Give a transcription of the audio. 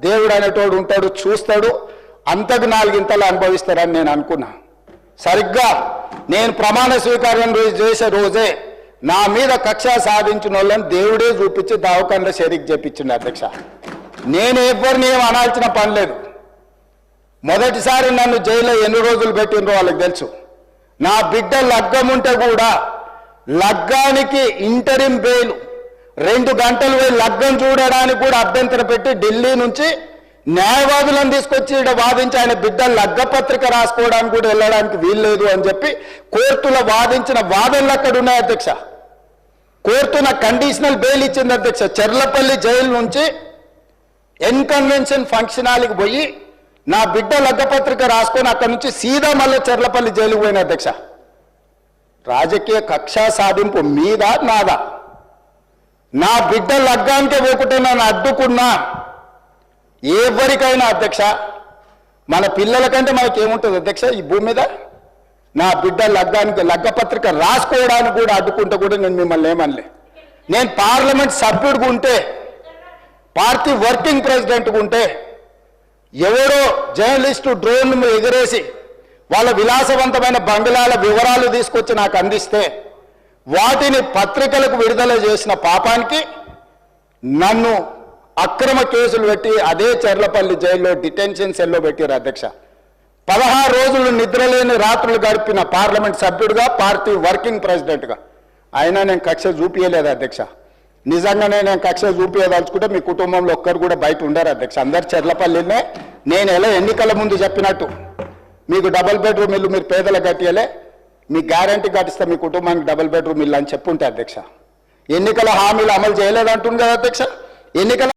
దేవుడు అనేటోడు ఉంటాడు, చూస్తాడు, అంతకు నాలుగింతలు అనుభవిస్తారని నేను అనుకున్నా. సరిగ్గా నేను ప్రమాణ స్వీకారం చేసే రోజే నా మీద కక్ష సాధించిన వాళ్ళని దేవుడే చూపించి దావకంలో షరీక్ చేపించిండు అధ్యక్ష. నేను ఎవరిని ఏం అనాల్సిన పని లేదు. మొదటిసారి నన్ను జైల్లో ఎన్ని రోజులు పెట్టినరో వాళ్ళకి తెలుసు. నా బిడ్డ లగ్గం ఉంటే కూడా లగ్గానికి ఇంటరిం బెయిల్ 2 గంటలు పోయి లగ్గం చూడడానికి కూడా అభ్యంతరం పెట్టి ఢిల్లీ నుంచి న్యాయవాదులను తీసుకొచ్చి ఇక్కడ వాదించి ఆయన బిడ్డ లగ్గపత్రిక రాసుకోవడానికి కూడా వెళ్ళడానికి వీల్లేదు అని చెప్పి కోర్టులో వాదించిన వాదనలు అక్కడ ఉన్నాయి అధ్యక్ష. కోర్టు నాకు కండిషనల్ బెయిల్ ఇచ్చింది అధ్యక్ష. చెర్లపల్లి జైలు నుంచి ఎన్కన్వెన్షన్ ఫంక్షన్ హాల్కి పోయి నా బిడ్డ లగ్గపత్రిక రాసుకొని అక్కడి నుంచి సీదా మళ్ళీ చెర్లపల్లి జైలుకు పోయిన అధ్యక్ష. రాజకీయ కక్షా సాధింపు మీద నాదా? నా బిడ్డ లగ్గానికే పోకుంటే నన్ను అడ్డుకున్నా ఎవరికైనా అధ్యక్ష, మన పిల్లల కంటే మనకేముంటుంది అధ్యక్ష ఈ భూమి మీద? నా బిడ్డ లగ్గానికి లగ్గపత్రిక రాసుకోవడానికి కూడా అడ్డుకుంటే కూడా నేను మిమ్మల్ని ఏమనలే. నేను పార్లమెంట్ సభ్యుడిగా ఉంటే, పార్టీ వర్కింగ్ ప్రెసిడెంట్గా ఉంటే ఎవరో జర్నలిస్టు డ్రోన్ ఎగరేసి వాళ్ళ విలాసవంతమైన బంగ్లాల వివరాలు తీసుకొచ్చి నాకు అందిస్తే వాటిని పత్రికలకు విడుదల చేసిన పాపానికి నన్ను అక్రమ కేసులు పెట్టి అదే చెర్లపల్లి జైల్లో డిటెన్షన్ సెల్లో పెట్టారు అధ్యక్ష. 16 రోజులు నిద్రలేని రాత్రులు గడిపిన పార్లమెంట్ సభ్యుడిగా, పార్టీ వర్కింగ్ ప్రెసిడెంట్గా అయినా నేను కక్ష చూపించలేదు అధ్యక్ష. నిజంగానే నేను కక్ష చూపించదలుచుకుంటే మీ కుటుంబంలో ఒక్కరు కూడా బయట ఉండరు అధ్యక్ష. అందరు చెర్లపల్లినే. నేను ఎలా ఎన్నికల ముందు చెప్పినట్టు మీకు డబుల్ బెడ్రూమ్ ఇల్లు మీరు పేదలకు కట్టియలే, మీ గ్యారంటీ కట్టిస్తే మీ కుటుంబానికి డబుల్ బెడ్రూమ్ ఇల్లు అని చెప్పుంటే అధ్యక్ష. ఎన్నికల హామీలు అమలు చేయలేదంటుంది కదా అధ్యక్ష. ఎన్నికల